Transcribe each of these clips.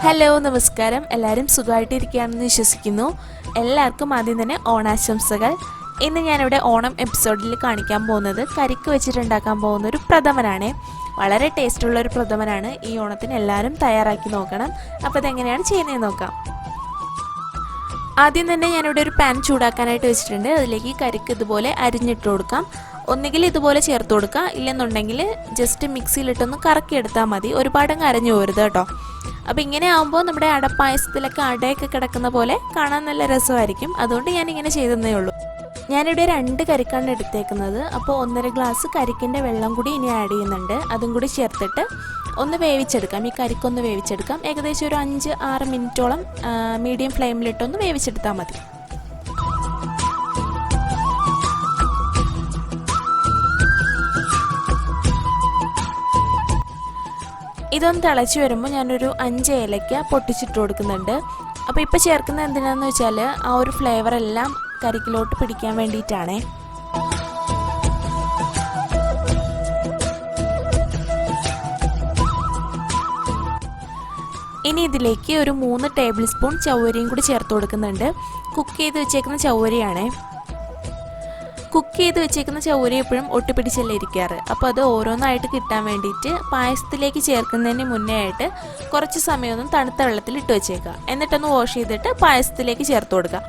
Hello നമസ്കാരം എല്ലാവരും സുഖമായിട്ടിരിക്കുകയാണെന്ന് വിശ്വസിക്കുന്നു. എല്ലാവർക്കും ആദ്യം തന്നെ ഓണാശംസകൾ. ഇന്ന് ഞാനിവിടെ ഓണം എപ്പിസോഡിൽ കാണിക്കാൻ പോകുന്നത് കരിക്ക് വെച്ചിട്ടുണ്ടാക്കാൻ പോകുന്ന ഒരു പ്രഥമനാണ്. വളരെ ടേസ്റ്റുള്ള ഒരു പ്രഥമനാണ്. ഈ ഓണത്തിന് എല്ലാവരും തയ്യാറാക്കി നോക്കണം. അപ്പോൾ ഇതെങ്ങനെയാണ് ചെയ്യുന്നതെന്ന് നോക്കാം. ആദ്യം തന്നെ ഞാനിവിടെ ഒരു പാൻ ചൂടാക്കാനായിട്ട് വെച്ചിട്ടുണ്ട്. അതിലേക്ക് കരിക്ക് ഇതുപോലെ അരിഞ്ഞിട്ട് കൊടുക്കാം. ഒന്നുകിൽ ഇതുപോലെ ചേർത്ത് കൊടുക്കുക, ഇല്ലെന്നുണ്ടെങ്കിൽ ജസ്റ്റ് മിക്സിയിലിട്ടൊന്ന് കറക്കിയെടുത്താൽ മതി. ഒരുപാടങ്ങ് അരഞ്ഞു പോരുത് കേട്ടോ. അപ്പോൾ ഇങ്ങനെ ആകുമ്പോൾ നമ്മുടെ അടപ്പായസത്തിലൊക്കെ അടയൊക്കെ കിടക്കുന്ന പോലെ കാണാൻ നല്ല രസമായിരിക്കും. അതുകൊണ്ട് ഞാനിങ്ങനെ ചെയ്തതേ ഉള്ളൂ. ഞാനിവിടെ 2 കരിക്കാണ് എടുത്തേക്കുന്നത്. അപ്പോൾ 1.5 ഗ്ലാസ് കരിക്കിൻ്റെ വെള്ളം കൂടി ഇനി ആഡ് ചെയ്യുന്നുണ്ട്. അതും കൂടി ചേർത്തിട്ട് ഒന്ന് വേവിച്ചെടുക്കാം. ഈ കരിക്കൊന്ന് വേവിച്ചെടുക്കാം. ഏകദേശം ഒരു 5-6 മിനിറ്റോളം മീഡിയം ഫ്ലെയിമിലിട്ടൊന്ന് വേവിച്ചെടുത്താൽ മതി. ഇതൊന്ന് തിളച്ച് വരുമ്പോൾ ഞാനൊരു 5 ഏലക്ക പൊട്ടിച്ചിട്ട് കൊടുക്കുന്നുണ്ട്. അപ്പോൾ ഇപ്പോൾ ചേർക്കുന്നത് എന്തിനാണെന്ന് വെച്ചാൽ ആ ഒരു ഫ്ലേവർ എല്ലാം കരിക്കിലോട്ട് പിടിക്കാൻ വേണ്ടിയിട്ടാണ്. ഇനി ഇതിലേക്ക് ഒരു 3 ടേബിൾ സ്പൂൺ ചവ്വരിയും കൂടി ചേർത്ത് കൊടുക്കുന്നുണ്ട്. കുക്ക് ചെയ്ത് വെച്ചേക്കുന്ന ചവ്വരിയാണ്. കുക്ക് ചെയ്ത് വെച്ചേക്കുന്ന ചവ്വരി എപ്പോഴും ഒട്ടിപ്പിടിച്ചല്ലേ ഇരിക്കാറ്. അപ്പോൾ അത് ഓരോന്നായിട്ട് കിട്ടാൻ വേണ്ടിയിട്ട് പായസത്തിലേക്ക് ചേർക്കുന്നതിന് മുന്നേ ആയിട്ട് കുറച്ച് സമയമൊന്നും തണുത്ത വെള്ളത്തിൽ ഇട്ട് വെച്ചേക്കുക. എന്നിട്ടൊന്ന് വാഷ് ചെയ്തിട്ട് പായസത്തിലേക്ക് ചേർത്ത് കൊടുക്കുക.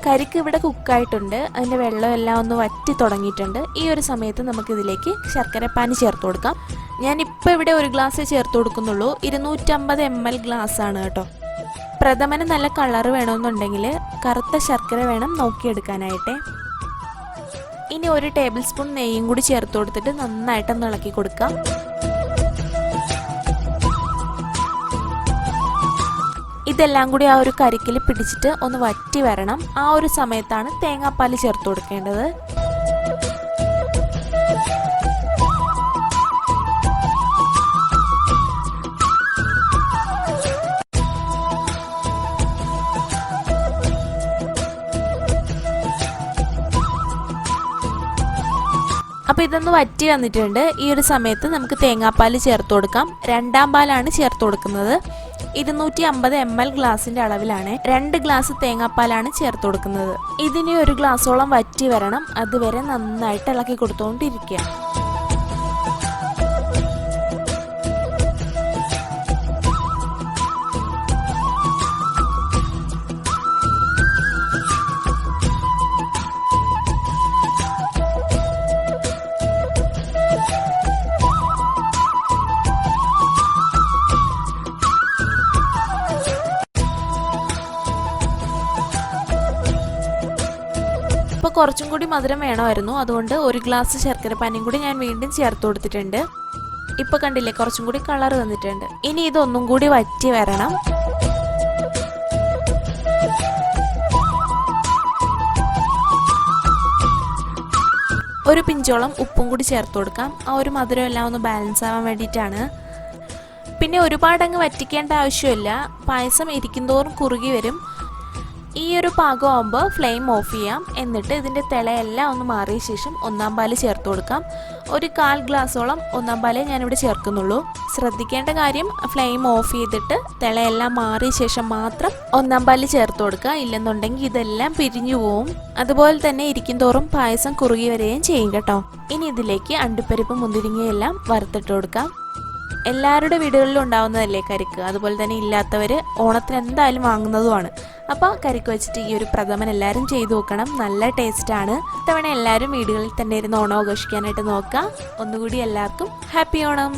കരിക്ക് ഇവിടെ കുക്കായിട്ടുണ്ട്. അതിൻ്റെ വെള്ളമെല്ലാം ഒന്ന് വറ്റി തുടങ്ങിയിട്ടുണ്ട്. ഈ ഒരു സമയത്ത് നമുക്കിതിലേക്ക് ശർക്കരപ്പാനി ചേർത്ത് കൊടുക്കാം. ഞാനിപ്പോൾ ഇവിടെ 1 ഗ്ലാസ് ചേർത്ത് കൊടുക്കുന്നുള്ളൂ. 250 ml ഗ്ലാസ്സാണ് കേട്ടോ. പ്രഥമന് നല്ല കളറ് വേണമെന്നുണ്ടെങ്കിൽ കറുത്ത ശർക്കര വേണം നോക്കിയെടുക്കാനായിട്ട്. ഇനി 1 ടേബിൾ സ്പൂൺ നെയ്യും കൂടി ചേർത്ത് കൊടുത്തിട്ട് നന്നായിട്ടൊന്ന് ഇളക്കി കൊടുക്കാം. ഇതെല്ലാം കൂടി ആ ഒരു കരിക്കിൽ പിടിച്ചിട്ട് ഒന്ന് വറ്റി വരണം. ആ ഒരു സമയത്താണ് തേങ്ങാപ്പാൽ ചേർത്ത് കൊടുക്കേണ്ടത്. അപ്പോൾ ഇതൊന്ന് വറ്റി വന്നിട്ടുണ്ട്. ഈ ഒരു സമയത്ത് നമുക്ക് തേങ്ങാപ്പാൽ ചേർത്ത് കൊടുക്കാം. 2ാം പാലാണ് ചേർത്ത് കൊടുക്കുന്നത്. 250 ml ഗ്ലാസിൻ്റെ അളവിലാണ് 2 ഗ്ലാസ് തേങ്ങാപ്പാലാണ് ചേർത്ത് കൊടുക്കുന്നത്. ഇതിന് 1 ഗ്ലാസോളം വറ്റി വരണം. അതുവരെ നന്നായിട്ട് ഇളക്കി കൊടുത്തുകൊണ്ടിരിക്കുക. ഇപ്പോൾ കുറച്ചും കൂടി മധുരം വേണമായിരുന്നു. അതുകൊണ്ട് 1 ഗ്ലാസ് ശർക്കരപ്പാനിയും കൂടി ഞാൻ വീണ്ടും ചേർത്ത് കൊടുത്തിട്ടുണ്ട്. ഇപ്പോൾ കണ്ടില്ലേ, കുറച്ചും കൂടി കളർ വന്നിട്ടുണ്ട്. ഇനി ഇതൊന്നും കൂടി വറ്റി വരണം. ഒരു പിഞ്ചോളം ഉപ്പും കൂടി ചേർത്ത് കൊടുക്കാം. ആ ഒരു മധുരം എല്ലാം ഒന്ന് ബാലൻസ് ആവാൻ വേണ്ടിയിട്ടാണ്. പിന്നെ ഒരുപാടങ്ങ് വറ്റിക്കേണ്ട ആവശ്യമില്ല. പായസം ഇരിക്കുന്തോറും കുറുകി വരും. ഈ ഒരു പാകമാകുമ്പോൾ ഫ്ലെയിം ഓഫ് ചെയ്യാം. എന്നിട്ട് ഇതിൻ്റെ തിളയെല്ലാം ഒന്ന് മാറിയ ശേഷം 1ാം പാൽ ചേർത്ത് കൊടുക്കാം. ഒരു 1/4 ഗ്ലാസോളം 1ാം പാലേ ഞാനിവിടെ ചേർക്കുന്നുള്ളൂ. ശ്രദ്ധിക്കേണ്ട കാര്യം, ഫ്ലെയിം ഓഫ് ചെയ്തിട്ട് തിളയെല്ലാം മാറിയ ശേഷം മാത്രം 1ാം പാൽ ചേർത്ത് കൊടുക്കുക. ഇല്ലെന്നുണ്ടെങ്കിൽ ഇതെല്ലാം പിരിഞ്ഞു പോവും. അതുപോലെ തന്നെ ഇരിക്കും തോറും പായസം കുറുകി വരികയും ചെയ്യും കേട്ടോ. ഇനി ഇതിലേക്ക് അണ്ടിപ്പരിപ്പ് മുന്തിരിങ്ങയെല്ലാം വറുത്തിട്ട് കൊടുക്കാം. എല്ലാവരുടെ വീടുകളിലും ഉണ്ടാവുന്നതല്ലേ കരിക്ക്. അതുപോലെ തന്നെ ഇല്ലാത്തവർ ഓണത്തിന് എന്തായാലും വാങ്ങുന്നതുമാണ്. അപ്പോൾ കരിക്ക് വെച്ചിട്ട് ഈ ഒരു പ്രഥമൻ എല്ലാവരും ചെയ്തു നോക്കണം. നല്ല ടേസ്റ്റാണ്. ഇത്തവണ എല്ലാവരും വീടുകളിൽ തന്നെ ഇരുന്ന് ഓണം ആഘോഷിക്കാനായിട്ട് നോക്കുക. ഒന്നുകൂടി എല്ലാവർക്കും ഹാപ്പി ഓണം.